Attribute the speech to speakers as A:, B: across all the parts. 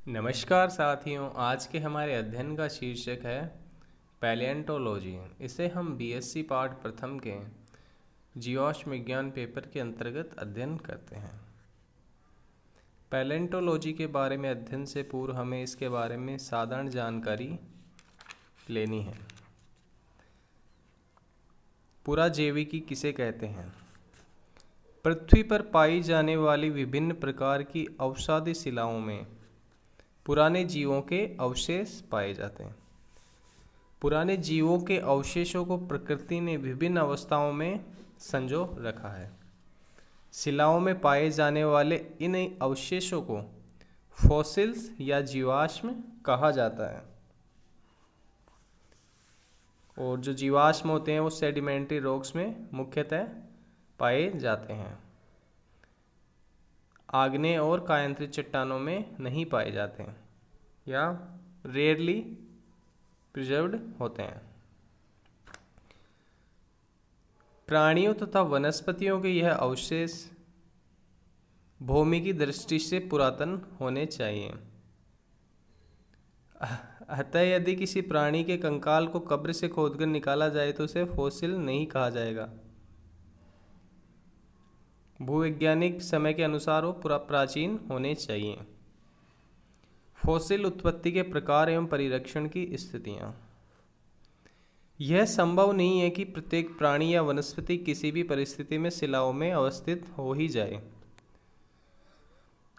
A: नमस्कार साथियों, आज के हमारे अध्ययन का शीर्षक है पैलिएंटोलॉजी। इसे हम बीएससी पाठ प्रथम के जीवाश्म विज्ञान पेपर के अंतर्गत अध्ययन करते हैं। पैलिएंटोलॉजी के बारे में अध्ययन से पूर्व हमें इसके बारे में साधारण जानकारी लेनी है। पुराजैविकी किसे कहते हैं? पृथ्वी पर पाई जाने वाली विभिन्न प्रकार की अवसादी शिलाओं में पुराने जीवों के अवशेष पाए जाते हैं। पुराने जीवों के अवशेषों को प्रकृति ने विभिन्न अवस्थाओं में संजो रखा है। शिलाओं में पाए जाने वाले इन अवशेषों को फॉसिल्स या जीवाश्म कहा जाता है। और जो जीवाश्म होते हैं वो सेडिमेंट्री रॉक्स में मुख्यतः पाए जाते हैं। आग्नेय और कायांतरित चट्टानों में नहीं पाए जाते हैं या रेयरली प्रिजर्व्ड होते हैं। प्राणियों तथा वनस्पतियों के यह अवशेष भूमि की दृष्टि से पुरातन होने चाहिए। अतः यदि किसी प्राणी के कंकाल को कब्र से खोदकर निकाला जाए तो उसे फॉसिल नहीं कहा जाएगा। भूवैज्ञानिक समय के अनुसार वो प्राचीन होने चाहिए। फॉसिल उत्पत्ति के प्रकार एवं परिरक्षण की स्थितियां। यह संभव नहीं है कि प्रत्येक प्राणी या वनस्पति किसी भी परिस्थिति में शिलाओं में अवस्थित हो ही जाए।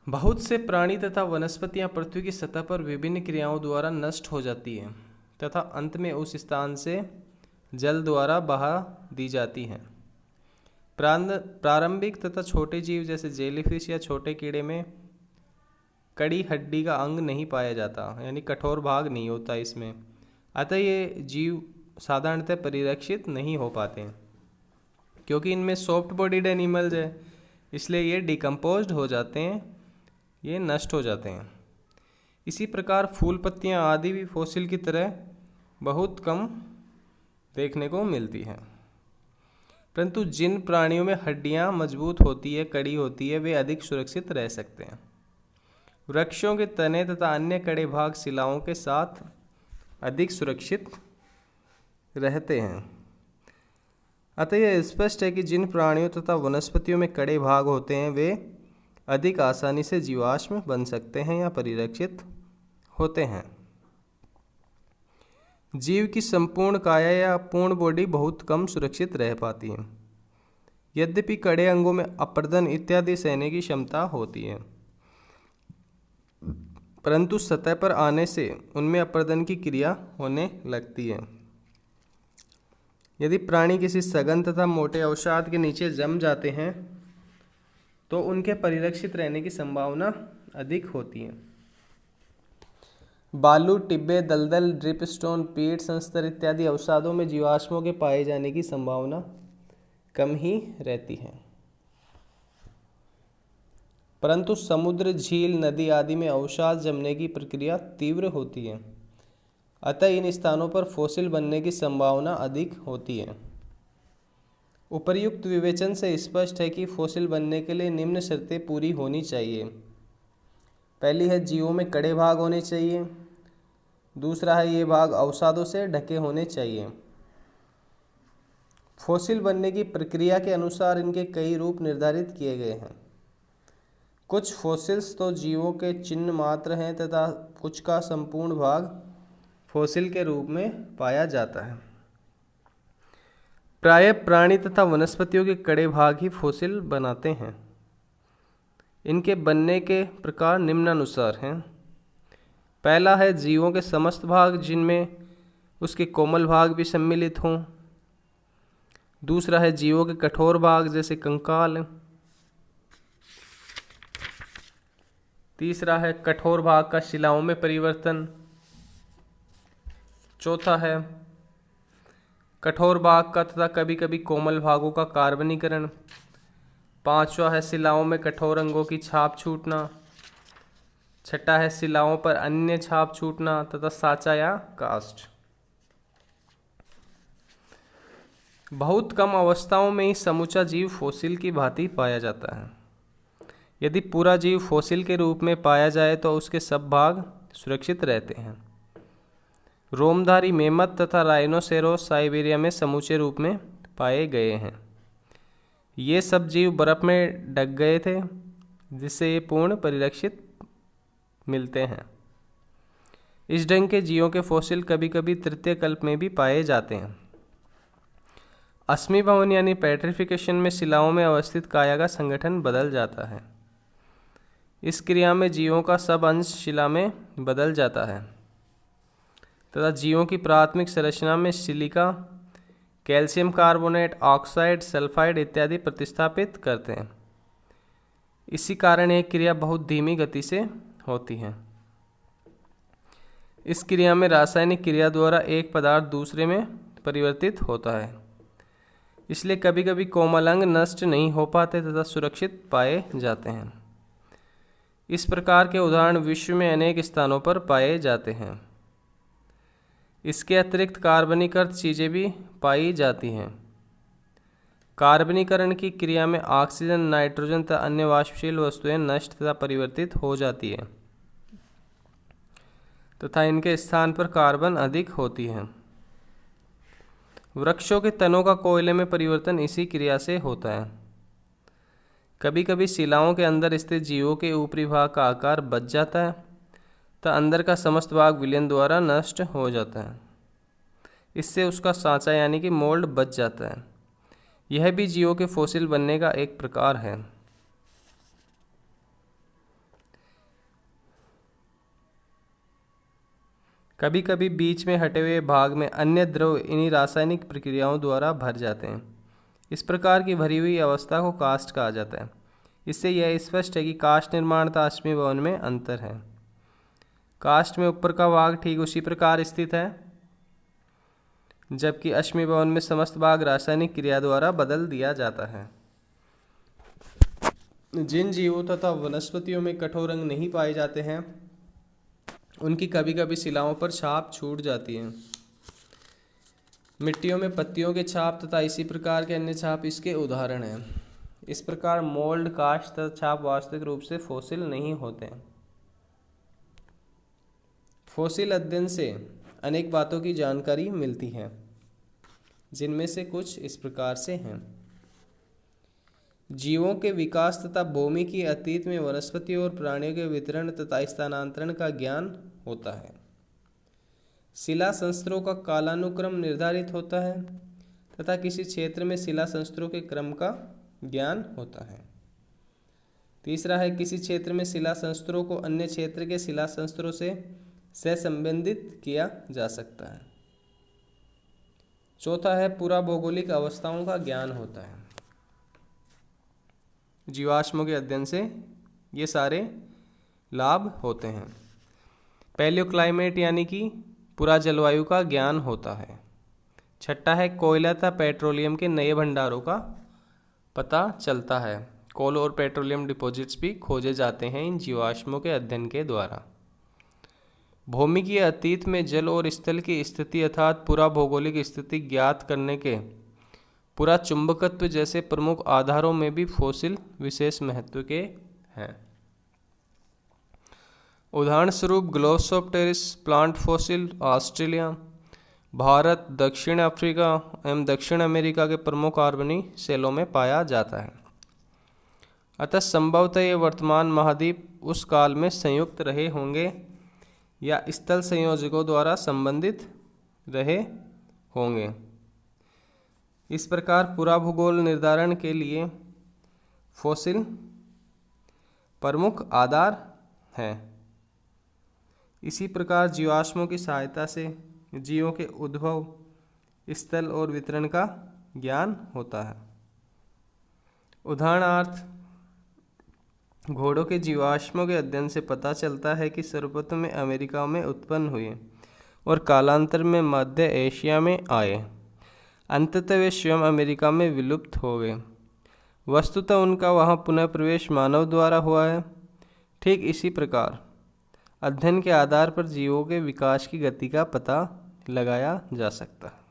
A: बहुत से प्राणी तथा वनस्पतियां पृथ्वी की सतह पर विभिन्न क्रियाओं द्वारा नष्ट हो जाती हैं तथा अंत में उस स्थान से जल द्वारा बहा दी जाती हैं। प्रारंभिक तथा छोटे जीव जैसे जेलीफिश या छोटे कीड़े में कड़ी हड्डी का अंग नहीं पाया जाता, यानी कठोर भाग नहीं होता इसमें। अतः ये जीव साधारणतः परिरक्षित नहीं हो पाते क्योंकि इनमें सॉफ्ट बॉडीड एनिमल्स है, इसलिए ये डिकम्पोज्ड हो जाते हैं, ये नष्ट हो जाते हैं। इसी प्रकार फूल पत्तियां आदि भी फॉसिल की तरह बहुत कम देखने को मिलती हैं। परंतु जिन प्राणियों में हड्डियां मजबूत होती है, कड़ी होती है, वे अधिक सुरक्षित रह सकते हैं। वृक्षों के तने तथा अन्य कड़े भाग शिलाओं के साथ अधिक सुरक्षित रहते हैं। अतः यह स्पष्ट है कि जिन प्राणियों तथा वनस्पतियों में कड़े भाग होते हैं वे अधिक आसानी से जीवाश्म बन सकते हैं या परिरक्षित होते हैं। जीव की संपूर्ण काया या पूर्ण बॉडी बहुत कम सुरक्षित रह पाती है, यद्यपि कड़े अंगों में अपर्दन इत्यादि सहने की क्षमता होती है, परंतु सतह पर आने से उनमें अपर्दन की क्रिया होने लगती है। यदि प्राणी किसी सघन तथा मोटे अवसाद के नीचे जम जाते हैं तो उनके परिरक्षित रहने की संभावना अधिक होती है। बालू, टिब्बे, दलदल, ड्रिपस्टोन, पीट, संस्तर इत्यादि अवसादों में जीवाश्मों के पाए जाने की संभावना कम ही रहती है, परंतु समुद्र, झील, नदी आदि में अवसाद जमने की प्रक्रिया तीव्र होती है। अतः इन स्थानों पर फॉसिल बनने की संभावना अधिक होती है। उपर्युक्त विवेचन से स्पष्ट है कि फॉसिल बनने के लिए निम्न शर्तें पूरी होनी चाहिए। पहली है जीवों में कड़े भाग होने चाहिए। दूसरा है ये भाग अवसादों से ढके होने चाहिए। फॉसिल बनने की प्रक्रिया के अनुसार इनके कई रूप निर्धारित किए गए हैं। कुछ फॉसिल्स तो जीवों के चिन्ह मात्र हैं तथा कुछ का संपूर्ण भाग फॉसिल के रूप में पाया जाता है। प्रायः प्राणी तथा वनस्पतियों के कड़े भाग ही फॉसिल बनाते हैं। इनके बनने के प्रकार निम्नानुसार हैं। पहला है जीवों के समस्त भाग जिनमें उसके कोमल भाग भी सम्मिलित हों। दूसरा है जीवों के कठोर भाग जैसे कंकाल। तीसरा है कठोर भाग का शिलाओं में परिवर्तन। चौथा है कठोर भाग का तथा कभी कभी कोमल भागों का कार्बनीकरण। पांचवा है शिलाओं में कठोर अंगों की छाप छूटना। छठा है शिलाओं पर अन्य छाप छूटना तथा साचा या कास्ट। बहुत कम अवस्थाओं में ही समूचा जीव फॉसिल की भांति पाया जाता है। यदि पूरा जीव फॉसिल के रूप में पाया जाए तो उसके सब भाग सुरक्षित रहते हैं। रोमधारी मेमथ तथा राइनोसेरोस साइबेरिया में समूचे रूप में पाए गए हैं। ये सब जीव बर्फ़ में ढक गए थे, जिससे ये पूर्ण परिरक्षित मिलते हैं। इस ढंग के जीवों के फॉसिल कभी कभी तृतीय कल्प में भी पाए जाते हैं। अश्मीभवन यानी पेट्रिफिकेशन में शिलाओं में अवस्थित काया का संगठन बदल जाता है। इस क्रिया में जीवों का सब अंश शिला में बदल जाता है तथा जीवों की प्राथमिक संरचना में silica, calcium carbonate, oxide, sulphide इत्यादि प्रतिस्थापित करते हैं। इसी कारण यह क्रिया बहुत धीमी गति से होती है। इस क्रिया में रासायनिक क्रिया द्वारा एक पदार्थ दूसरे में परिवर्तित होता है, इसलिए कभी कभी कोमल अंग नष्ट नहीं हो पाते तथा सुरक्षित पाए जाते हैं। इस प्रकार के उदाहरण विश्व में अनेक स्थानों पर पाए जाते हैं। इसके अतिरिक्त कार्बनीकृत चीज़ें भी पाई जाती हैं। कार्बनीकरण की क्रिया में ऑक्सीजन, नाइट्रोजन तथा अन्य वाष्पशील वस्तुएं नष्ट तथा परिवर्तित हो जाती है तथा इनके स्थान पर कार्बन अधिक होती है। वृक्षों के तनों का कोयले में परिवर्तन इसी क्रिया से होता है। कभी कभी शिलाओं के अंदर स्थित जीवों के ऊपरी भाग का आकार बच जाता है तो अंदर का समस्त भाग विलयन द्वारा नष्ट हो जाता है। इससे उसका सांचा यानी कि मोल्ड बच जाता है। यह भी जीवों के फॉसिल बनने का एक प्रकार है। कभी कभी बीच में हटे हुए भाग में अन्य द्रव इन्हीं रासायनिक प्रक्रियाओं द्वारा भर जाते हैं। इस प्रकार की भरी हुई अवस्था को कास्ट कहा जाता है। इससे यह स्पष्ट है कि काष्ठ निर्माण तथा अश्मीभवन में अंतर है। काष्ठ में ऊपर का भाग ठीक उसी प्रकार स्थित है, जबकि अश्मीभवन में समस्त भाग रासायनिक क्रिया द्वारा बदल दिया जाता है। जिन जीवों तथा वनस्पतियों में कठोर अंग नहीं पाए जाते हैं, उनकी कभी कभी शिलाओं पर छाप छूट जाती है। मिट्टियों में पत्तियों के छाप तथा इसी प्रकार के अन्य छाप इसके उदाहरण हैं। इस प्रकार मोल्ड, काष्ठ तथा छाप वास्तविक रूप से फॉसिल नहीं होते। फॉसिल अध्ययन से अनेक बातों की जानकारी मिलती है, जिनमें से कुछ इस प्रकार से हैं। जीवों के विकास तथा भूमि की अतीत में वनस्पतियों और प्राणियों के वितरण तथा स्थानांतरण का ज्ञान होता है। शिला संस्तरों का कालानुक्रम निर्धारित होता है तथा किसी क्षेत्र में शिला संस्तरों के क्रम का ज्ञान होता है। तीसरा है, किसी क्षेत्र में शिला संस्तरों को अन्य क्षेत्र के शिला संस्तरों से सहसंबंधित किया जा सकता है। चौथा है, पूरा भौगोलिक अवस्थाओं का ज्ञान होता है। जीवाश्मों के अध्ययन से ये सारे लाभ होते हैं। पैलियोक्लाइमेट यानी कि पूरा जलवायु का ज्ञान होता है। छठा है, कोयला तथा पेट्रोलियम के नए भंडारों का पता चलता है। कोल और पेट्रोलियम डिपॉजिट्स भी खोजे जाते हैं इन जीवाश्मों के अध्ययन के द्वारा। भूमि की अतीत में जल और स्थल की स्थिति अर्थात पूरा भौगोलिक स्थिति ज्ञात करने के पूरा चुंबकत्व जैसे प्रमुख आधारों में भी फॉसिल विशेष महत्व के हैं। उदाहरण स्वरूप ग्लोसोप्टेरिस प्लांट फॉसिल ऑस्ट्रेलिया, भारत, दक्षिण अफ्रीका एवं दक्षिण अमेरिका के प्रमुख कार्बनी सेलों में पाया जाता है। अतः संभवतः ये वर्तमान महाद्वीप उस काल में संयुक्त रहे होंगे या स्थल संयोजकों द्वारा संबंधित रहे होंगे। इस प्रकार पूरा भूगोल निर्धारण के लिए फॉसिल प्रमुख आधार है। इसी प्रकार जीवाश्मों की सहायता से जीवों के उद्भव, स्थल और वितरण का ज्ञान होता है। उदाहरणार्थ, घोड़ों के जीवाश्मों के अध्ययन से पता चलता है कि सर्वप्रथम में अमेरिका में उत्पन्न हुए और कालांतर में मध्य एशिया में आए। अंततः वे स्वयं अमेरिका में विलुप्त हो गए। वस्तुतः उनका वहाँ पुनः प्रवेश मानव द्वारा हुआ है। ठीक इसी प्रकार अध्ययन के आधार पर जीवों के विकास की गति का पता लगाया जा सकता है।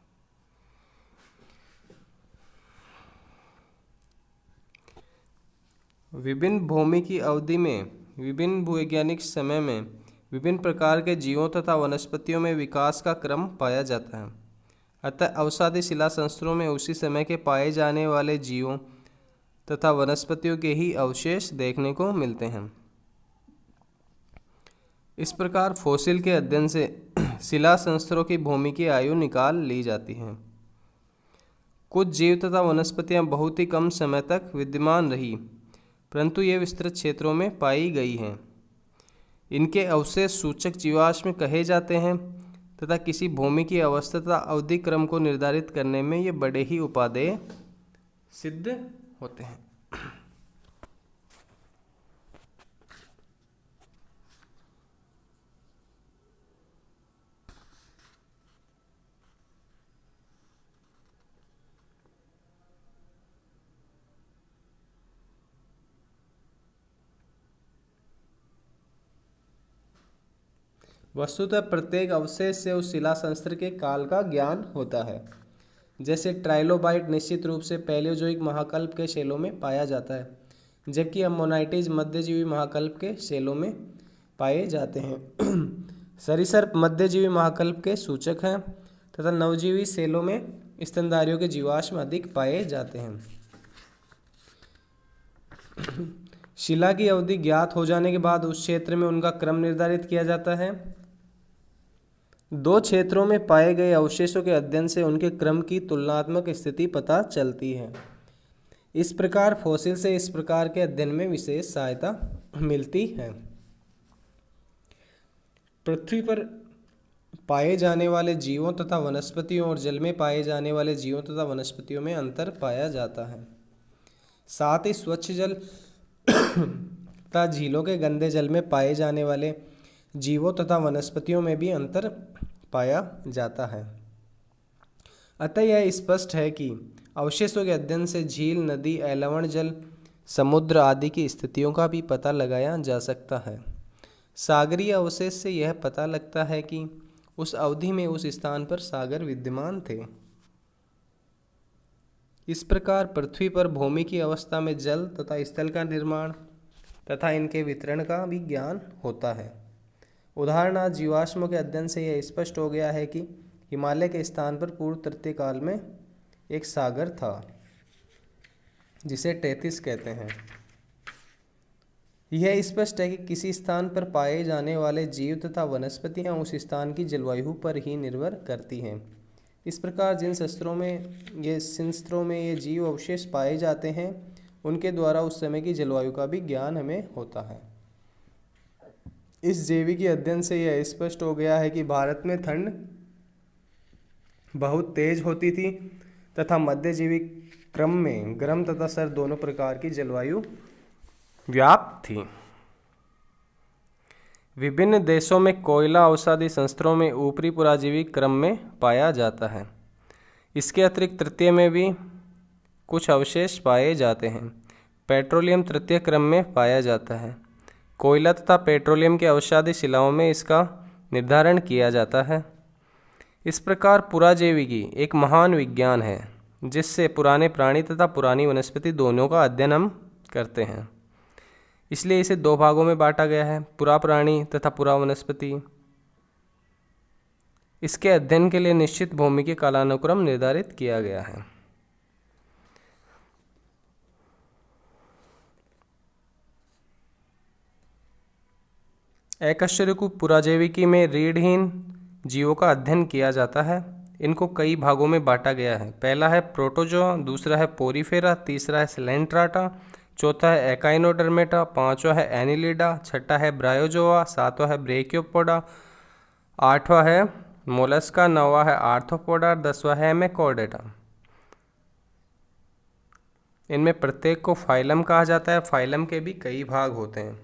A: विभिन्न भौमिकी अवधि में विभिन्न भूवैज्ञानिक समय में विभिन्न प्रकार के जीवों तथा वनस्पतियों में विकास का क्रम पाया जाता है। अतः अवसादी शिला संस्तरों में उसी समय के पाए जाने वाले जीवों तथा वनस्पतियों के ही अवशेष देखने को मिलते हैं। इस प्रकार फॉसिल के अध्ययन से शिला संस्तरों की भौमिकी आयु निकाल ली जाती है। कुछ जीव तथा वनस्पतियां बहुत ही कम समय तक विद्यमान रही, परंतु ये विस्तृत क्षेत्रों में पाई गई हैं। इनके अवशेष सूचक जीवाश्म कहे जाते हैं तथा किसी भौमिकी अवस्था तथा अवधि क्रम को निर्धारित करने में ये बड़े ही उपादेय सिद्ध होते हैं। वस्तुतः प्रत्येक अवशेष से उस शिला संस्तर के काल का ज्ञान होता है। जैसे ट्राइलोबाइट निश्चित रूप से पैलियोजोइक महाकल्प के शैलों में पाया जाता है, जबकि अमोनाइटिस मध्यजीवी महाकल्प के शैलों में पाए जाते हैं। सरीसृप मध्यजीवी महाकल्प के सूचक हैं तथा नवजीवी शैलों में स्तनधारियों के जीवाश्म अधिक पाए जाते हैं। शिला की अवधि ज्ञात हो जाने के बाद उस क्षेत्र में उनका क्रम निर्धारित किया जाता है। दो क्षेत्रों में पाए गए अवशेषों के अध्ययन से उनके क्रम की तुलनात्मक स्थिति पता चलती है। इस प्रकार फॉसिल से इस प्रकार के अध्ययन में विशेष सहायता मिलती है। पृथ्वी पर पाए जाने वाले जीवों तथा वनस्पतियों और जल में पाए जाने वाले जीवों तथा वनस्पतियों में अंतर पाया जाता है। साथ ही स्वच्छ जल तथा झीलों के गंदे जल में पाए जाने वाले जीवों तथा वनस्पतियों में भी अंतर पाया जाता है। अतः यह स्पष्ट है कि अवशेषों के अध्ययन से झील, नदी, लवण जल, समुद्र आदि की स्थितियों का भी पता लगाया जा सकता है। सागरीय अवशेष से यह पता लगता है कि उस अवधि में उस स्थान पर सागर विद्यमान थे। इस प्रकार पृथ्वी पर भूमि की अवस्था में जल तथा स्थल का निर्माण तथा इनके वितरण का भी ज्ञान होता है। उदाहरणार्थ जीवाश्मों के अध्ययन से यह स्पष्ट हो गया है कि हिमालय के स्थान पर पूर्व तृतीय काल में एक सागर था जिसे टेथिस कहते हैं। यह स्पष्ट है कि किसी स्थान पर पाए जाने वाले जीव तथा वनस्पतियां उस स्थान की जलवायु पर ही निर्भर करती हैं। इस प्रकार जिन शस्त्रों में ये जीव अवशेष पाए जाते हैं उनके द्वारा उस समय की जलवायु का भी ज्ञान हमें होता है। इस जैविकी अध्ययन से यह स्पष्ट हो गया है कि भारत में ठंड बहुत तेज होती थी तथा मध्यजीवी क्रम में गर्म तथा सर्द दोनों प्रकार की जलवायु व्याप्त थी। विभिन्न देशों में कोयला औषधि संस्तरों में ऊपरी पुराजीवी क्रम में पाया जाता है। इसके अतिरिक्त तृतीय में भी कुछ अवशेष पाए जाते हैं। पेट्रोलियम तृतीय क्रम में पाया जाता है। कोयला तथा पेट्रोलियम के अवसादी शिलाओं में इसका निर्धारण किया जाता है। इस प्रकार पुराजैविकी एक महान विज्ञान है जिससे पुराने प्राणी तथा पुरानी वनस्पति दोनों का अध्ययन हम करते हैं। इसलिए इसे दो भागों में बांटा गया है, पुरा प्राणी तथा पुरा वनस्पति। इसके अध्ययन के लिए निश्चित भौमिकी कालानुक्रम निर्धारित किया गया है। एकशेरुकी पुराजैविकी में रीढ़हीन जीवों का अध्ययन किया जाता है। इनको कई भागों में बांटा गया है। पहला है प्रोटोजोआ, दूसरा है पोरीफेरा, तीसरा है सिलेंट्राटा, चौथा है एकाइनोडर्मेटा, पांचवा है एनिलिडा, छठा है ब्रायोजोआ, सातवां है ब्रेकियोपोडा, आठवां है मोलस्का, नौवां है आर्थ्रोपोडा, 10वां है मैकोडेटा। इनमें प्रत्येक को फाइलम कहा जाता है। फाइलम के भी कई भाग होते हैं।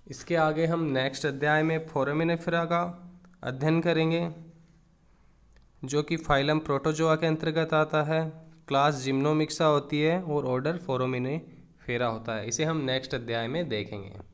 A: इसके आगे हम नेक्स्ट अध्याय में फोरामिनिफेरा का अध्ययन करेंगे जो कि फाइलम प्रोटोजोआ के अंतर्गत आता है। क्लास जिम्नोमिक्सा होती है और ऑर्डर फोरामिनिफेरा होता है। इसे हम नेक्स्ट अध्याय में देखेंगे।